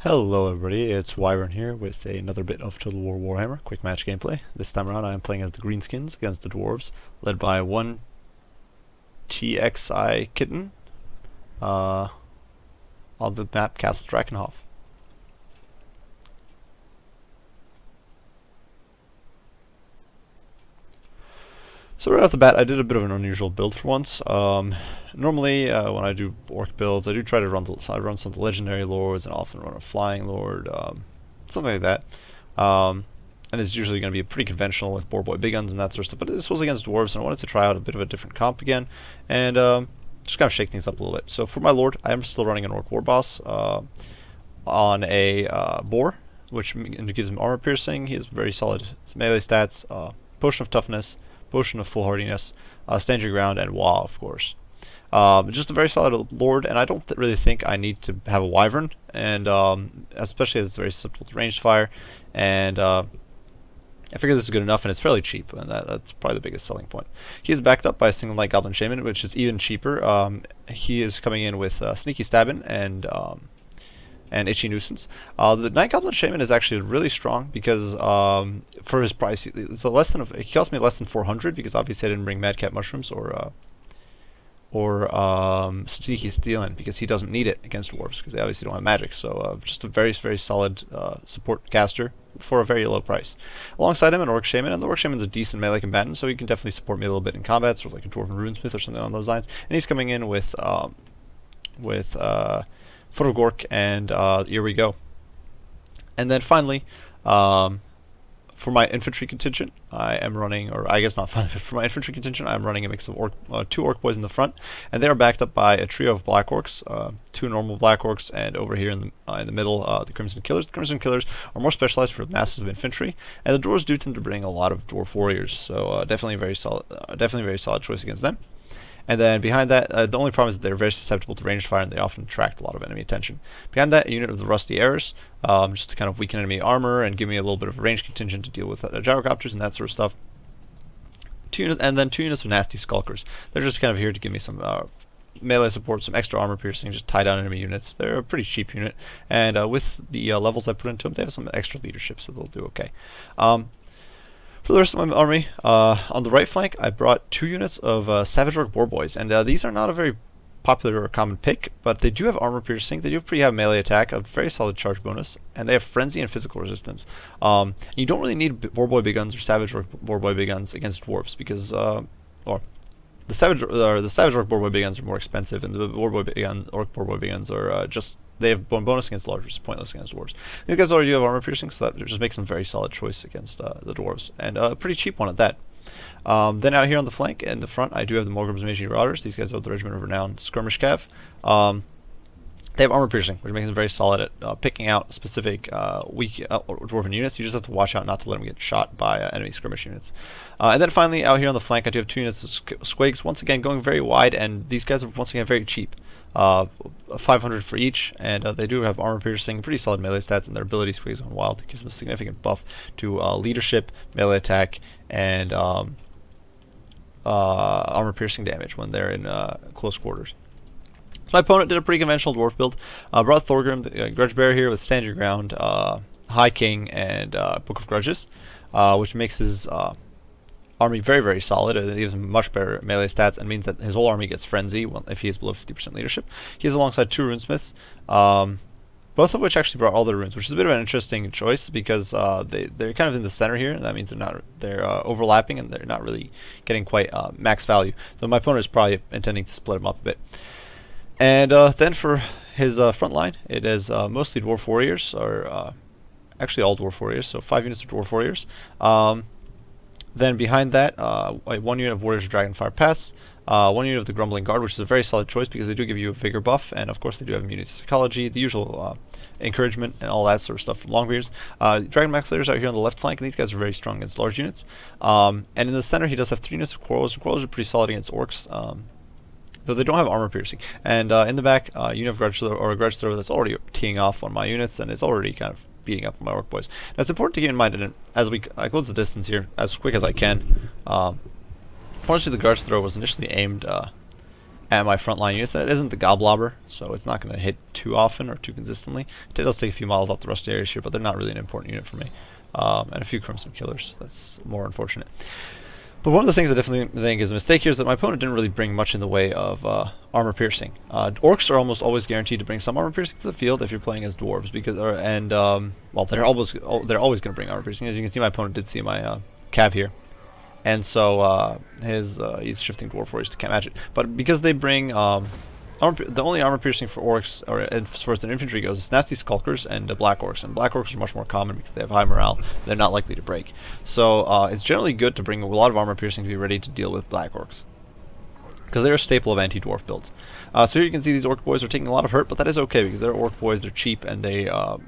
Hello everybody, it's Wyvern here with another bit of Total War Warhammer, quick match gameplay. This time around I am playing as the Greenskins against the Dwarves, led by one TXI Kitten on the map Castle Drakenhof. So right off the bat I did a bit of an unusual build for once. Normally when I do orc builds I do try to run some of the legendary lords and often run a flying lord, something like that. And it's usually going to be pretty conventional with boar boy big guns and that sort of stuff, but this was against dwarves and I wanted to try out a bit of a different comp again and just kind of shake things up a little bit. So for my lord I am still running an orc war boss on a boar, which gives him armor piercing. He has very solid melee stats, potion of toughness, potion of foolhardiness, stand your ground, and wah, of course. Just a very solid lord, and I don't really think I need to have a wyvern, and especially as it's very susceptible to ranged fire, and I figure this is good enough, and it's fairly cheap, and that's probably the biggest selling point. He is backed up by a single Night Goblin Shaman, which is even cheaper. He is coming in with Sneaky Stabbin' and Itchy Nuisance. The Night Goblin Shaman is actually really strong because for his price, it's he cost me less than 400 because obviously I didn't bring Madcap Mushrooms or Sneaky Stealin because he doesn't need it against dwarves because they obviously don't have magic. So just a very solid support caster for a very low price. Alongside him, an Orc Shaman, and the Orc Shaman's a decent melee combatant, so he can definitely support me a little bit in combat, sort of like a Dwarven Runesmith or something along those lines. And he's coming in with Foot of Gork, and here we go. And then finally, for my infantry contingent, I am running, or I guess not finally, but for my infantry contingent, I'm running a mix of two orc boys in the front, and they are backed up by a trio of black orcs, two normal black orcs, and over here in the middle, the Crimson Killers. The Crimson Killers are more specialized for masses of infantry, and the dwarves do tend to bring a lot of dwarf warriors, so definitely very solid choice against them. And then behind that, the only problem is that they're very susceptible to ranged fire and they often attract a lot of enemy attention. Behind that, a unit of the Rusty Arrows, just to kind of weaken enemy armor and give me a little bit of a range contingent to deal with gyrocopters and that sort of stuff. And then two units of Nasty Skulkers. They're just kind of here to give me some melee support, some extra armor piercing, just tie down enemy units. They're a pretty cheap unit, and with the levels I put into them, they have some extra leadership, so they'll do okay. For the rest of my army, on the right flank, I brought two units of Savage Orc Boar Boys, and these are not a very popular or common pick, but they do have armor piercing, they do pretty have melee attack, a very solid charge bonus, and they have frenzy and physical resistance. You don't really need Boar Boy Big Guns or Savage Orc Boar Boy Big Guns against dwarves because, the Savage Orc Boar Boy Big Guns are more expensive, and the Orc Boar Boy Big Guns are they have bonus against large, which is pointless against dwarves. These guys already do have armor piercing, so that just makes them a very solid choice against the dwarves, and a pretty cheap one at that. Then out here on the flank and the front, I do have the Morgrim's Magi Marauders. These guys are the Regiment of Renown Skirmish Cav. They have armor piercing, which makes them very solid at picking out specific weak dwarven units. You just have to watch out not to let them get shot by enemy skirmish units. And then finally, out here on the flank, I do have two units of Squigs, once again going very wide, and these guys are once again very cheap. 500 for each, and they do have armor piercing, pretty solid melee stats, and their ability Squigs on Wild gives them a significant buff to leadership, melee attack, and armor piercing damage when they're in close quarters. So my opponent did a pretty conventional dwarf build. Brought Thorgrim, the Grudgebearer here with Stand Your Ground, High King, and Book of Grudges, which makes his army very solid. It gives him much better melee stats and means that his whole army gets frenzy if he is below 50% leadership. He is alongside two runesmiths, both of which actually brought all their runes, which is a bit of an interesting choice because they're kind of in the center here, and that means they're overlapping and they're not really getting quite max value. So my opponent is probably intending to split them up a bit. And then for his front line, it is mostly dwarf warriors, or actually all dwarf warriors, so 5 units of dwarf warriors. Then behind that, one unit of Warriors of Dragonfire Pass, one unit of the Grumbling Guard, which is a very solid choice because they do give you a vigor buff, and of course they do have immunity to psychology, the usual encouragement and all that sort of stuff from Longbeards. Dragon Maxilators out here on the left flank, and these guys are very strong against large units. And in the center he does have 3 units of Quarrels. Quarrels are pretty solid against orcs, though they don't have armor piercing. And in the back, a unit of Grudge Thrower that's already teeing off on my units, and it's already kind of beating up my orc boys. Now it's important to keep in mind that as I close the distance here as quick as I can. Unfortunately, the Grudge Thrower was initially aimed at my frontline units. That isn't the Goblobber, so it's not going to hit too often or too consistently. It does take a few models off the rusty areas here, but they're not really an important unit for me. And a few Crimson Killers. That's more unfortunate. But one of the things I definitely think is a mistake here is that my opponent didn't really bring much in the way of armor piercing. Orcs are almost always guaranteed to bring some armor piercing to the field if you're playing as dwarves, because well, they're always going to bring armor piercing. As you can see, my opponent did see my cav here, and so he's shifting dwarf warriors to can't match it. But because they bring the only armor piercing for orcs, or as far as their infantry goes, is nasty skulkers and black orcs. And black orcs are much more common because they have high morale. They're not likely to break. So it's generally good to bring a lot of armor piercing to be ready to deal with black orcs, because they're a staple of anti-dwarf builds. So here you can see these orc boys are taking a lot of hurt, but that is okay because they're orc boys, they're cheap, and they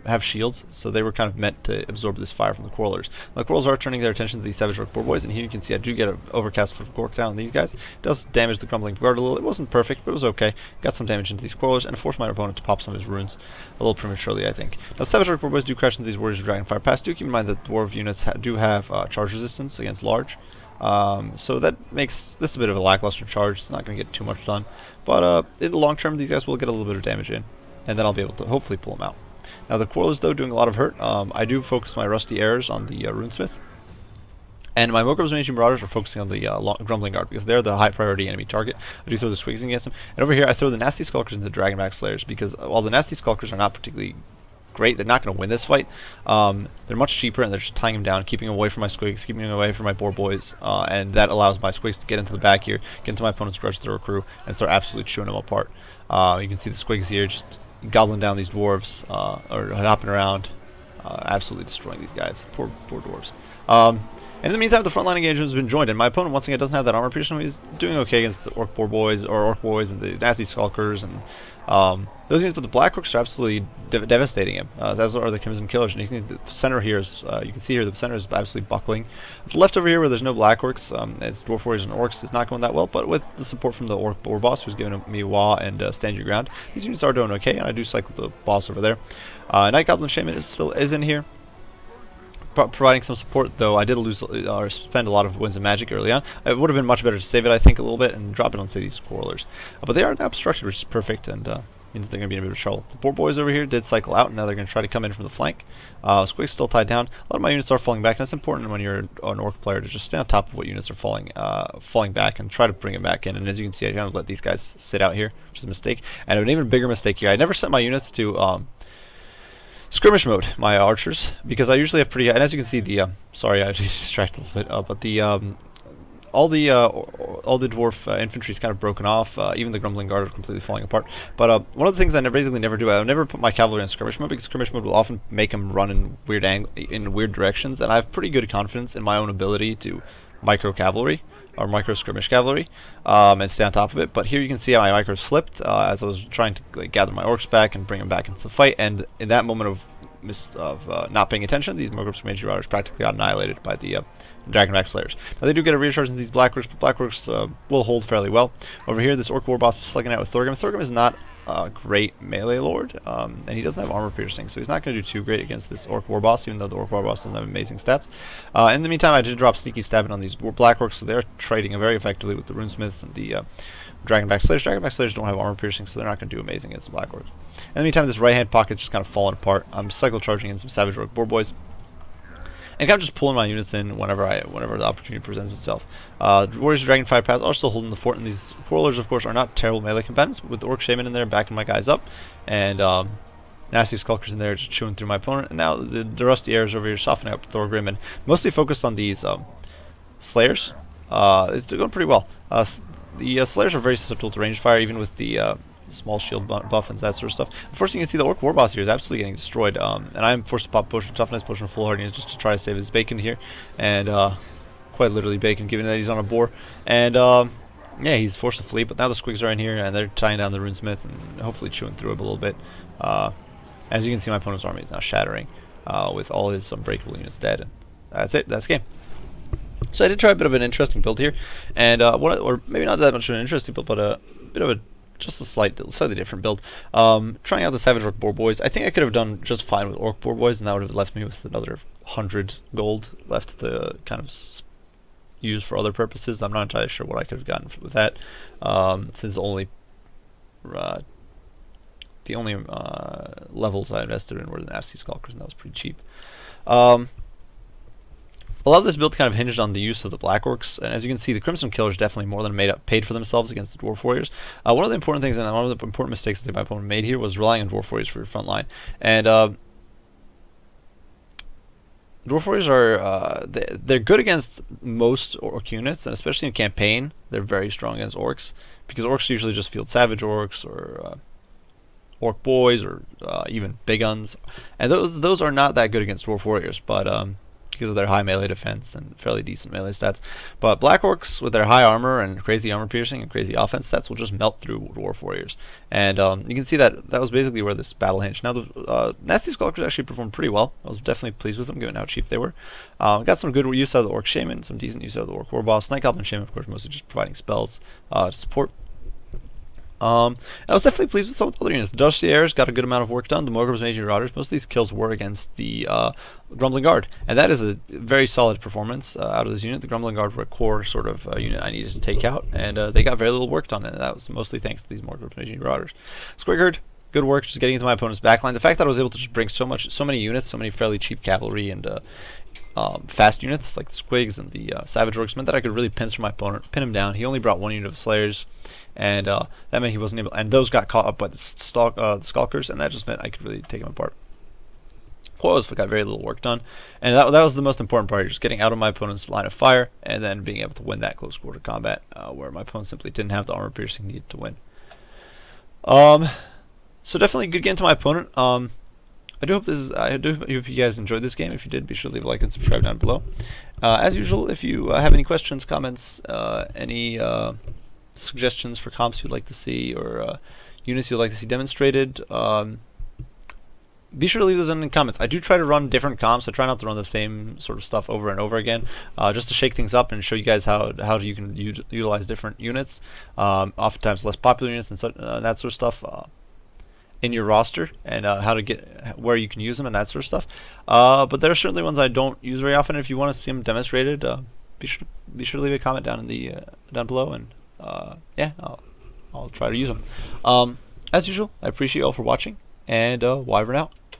have shields, so they were kind of meant to absorb this fire from the quarrelers. Now, the quarrelers are turning their attention to these savage orc boys, and here you can see I do get an overcast for Gork down on these guys. It does damage the crumbling guard a little. It wasn't perfect, but it was okay. Got some damage into these quarrelers, and forced my opponent to pop some of his runes a little prematurely, I think. Now, savage orc boys do crash into these warriors of Dragonfire Pass. Do keep in mind that dwarf units do have charge resistance against large. So that makes this a bit of a lackluster charge. It's not going to get too much done, but in the long term, these guys will get a little bit of damage in, and then I'll be able to hopefully pull them out. Now the Quarrelers, though, doing a lot of hurt. I do focus my Rusty Arrows on the Runesmith, and my Mogreb's Mangy Marauders are focusing on the Grumbling Guard because they're the high priority enemy target. I do throw the Squigs against them, and over here I throw the Nasty Skulkers into the Dragonback Slayers because while the Nasty Skulkers are not particularly great, they're not going to win this fight. They're much cheaper, and they're just tying them down, keeping them away from my Squigs, keeping them away from my Boar Boys, and that allows my Squigs to get into the back here, get into my opponent's Grudge Thrower crew, and start absolutely chewing them apart. You can see the Squigs here just gobbling down these Dwarves, or hopping around, absolutely destroying these guys. Poor Dwarves. And in the meantime, the frontline engagement has been joined, and my opponent once again doesn't have that armor piercing. He's doing okay against the Orc Boar Boys, or Orc Boys, and the Nasty Skulkers, and those units, but the Black Orcs are absolutely devastating him, as are the Crimson Killers. And you can the center here is, you can see here the center is absolutely buckling. The left over here, where there's no Black Orcs, it's Dwarf Warriors and Orcs, is not going that well, but with the support from the Orc Boar Boss, who's giving me Wah and Stand Your Ground, these units are doing okay, and I do cycle the boss over there. Night Goblin Shaman still is in here, providing some support, though I did lose or spend a lot of Winds of Magic early on. It would have been much better to save it, I think, a little bit and drop it on, say, these Quarrelers. But they are now obstructed, which is perfect, and means they're going to be in a bit of trouble. The Boar Boys over here did cycle out, and now they're going to try to come in from the flank. Squig's still tied down. A lot of my units are falling back, and it's important when you're an Orc player to just stay on top of what units are falling back and try to bring it back in. And as you can see, I kind of let these guys sit out here, which is a mistake. And an even bigger mistake here, I never set my units to skirmish mode, my archers, because I usually have pretty, and as you can see, the sorry, I distracted a little bit, but the all the dwarf infantry is kind of broken off. Even the Grumbling Guard are completely falling apart. But one of the things I basically never do, I never put my cavalry in skirmish mode, because skirmish mode will often make them run in weird directions, and I have pretty good confidence in my own ability to micro cavalry or micro skirmish cavalry and stay on top of it. But here you can see how my micro slipped as I was trying to gather my orcs back and bring them back into the fight, and in that moment of not paying attention, these Mogreb's Mangy Marauders practically got annihilated by the Dragonback Slayers. Now they do get a recharge in these Black Orcs, but Black Orcs will hold fairly well. Over here, this Orc War Boss is slugging out with Thorgrim. Thorgrim is not a great melee lord, and he doesn't have armor piercing, so he's not going to do too great against this Orc War Boss, even though the Orc War Boss doesn't have amazing stats. In the meantime, I did drop Sneaky Stabbing on these Black Orcs, so they're trading very effectively with the Runesmiths and the Dragonback Slayers. Dragonback Slayers don't have armor piercing, so they're not going to do amazing against the Black Orcs. In the meantime, this right-hand pocket's just kind of falling apart. I'm cycle charging in some Savage Orc Boar Boys, and kind of just pulling my units in whenever the opportunity presents itself. Warriors of Dragonfire Paths are still holding the fort, and these Quarrelers, of course, are not terrible melee combatants, but with the Orc Shaman in there backing my guys up, and Nasty Skulkers in there just chewing through my opponent, and now the Rusty Arrows over here softening up Thorgrim, and mostly focused on these Slayers. It's going pretty well. The Slayers are very susceptible to ranged fire, even with the small shield buff and that sort of stuff. Unfortunately, you can see the Orc War Boss here is absolutely getting destroyed, and I'm forced to pop Potion of Toughness, Potion of Foolhardiness, just to try to save his bacon here, and quite literally bacon, given that he's on a boar, and yeah, he's forced to flee, but now the Squigs are in here, and they're tying down the Runesmith, and hopefully chewing through it a little bit. As you can see, my opponent's army is now shattering, with all his unbreakable units dead, and that's it, that's the game. So I did try a bit of an interesting build here, and or maybe not that much of an interesting build, but a bit of a just a slightly different build. Trying out the Savage Orc Boar Boys. I think I could have done just fine with Orc Boar Boys, and that would have left me with another 100 gold left to kind of use for other purposes. I'm not entirely sure what I could have gotten with that, since uh, the only levels I invested in were the Nasty Skulkers, and that was pretty cheap. A lot of this build kind of hinged on the use of the Black Orcs, and as you can see, the Crimson Killers definitely more than paid for themselves against the Dwarf Warriors. One of the important things, and one of the important mistakes that my opponent made here, was relying on Dwarf Warriors for your front line. And Dwarf Warriors are they're good against most Orc units, and especially in campaign, they're very strong against Orcs, because Orcs usually just field Savage Orcs or Orc Boys or even Big Guns, and those are not that good against Dwarf Warriors, but because of their high melee defense and fairly decent melee stats. But Black Orcs, with their high armor and crazy armor piercing and crazy offense stats, will just melt through Dwarf Warriors. And you can see that was basically where this battle hinged. Now, the Nasty Skulkers actually performed pretty well. I was definitely pleased with them, given how cheap they were. Got some good use out of the Orc Shaman, some decent use out of the Orc Warboss. Night Goblin Shaman, of course, mostly just providing spells to support. And I was definitely pleased with some of the other units. The Dossiers got a good amount of work done. The Morgrim's Magi Marauders, most of these kills were against the Grumbling Guard, and that is a very solid performance out of this unit. The Grumbling Guard were a core sort of unit I needed to take out, and they got very little work done, and that was mostly thanks to these Morgrim's Magi Marauders. Squig, good work just getting into my opponent's backline. The fact that I was able to just bring so many units, so many fairly cheap cavalry and fast units like the Squigs and the Savage Orcs, meant that I could really pincer my opponent, pin him down. He only brought one unit of Slayers, and that meant he wasn't able. And those got caught up by the Skulkers, and that just meant I could really take him apart. Coils got very little work done, and that was the most important part, just getting out of my opponent's line of fire, and then being able to win that close quarter combat, where my opponent simply didn't have the armor piercing needed to win. So definitely a good game to my opponent. I do hope you guys enjoyed this game. If you did, be sure to leave a like and subscribe down below. As usual, if you have any questions, comments, any suggestions for comps you'd like to see, or units you'd like to see demonstrated, be sure to leave those in the comments. I do try to run different comps. I try not to run the same sort of stuff over and over again, just to shake things up and show you guys how you can utilize different units, oftentimes less popular units and that sort of stuff in your roster, and how to get where you can use them and that sort of stuff. But there are certainly ones I don't use very often. If you want to see them demonstrated, be sure to leave a comment down in the down below, and yeah, I'll try to use them. As usual, I appreciate you all for watching, and Wyvern out.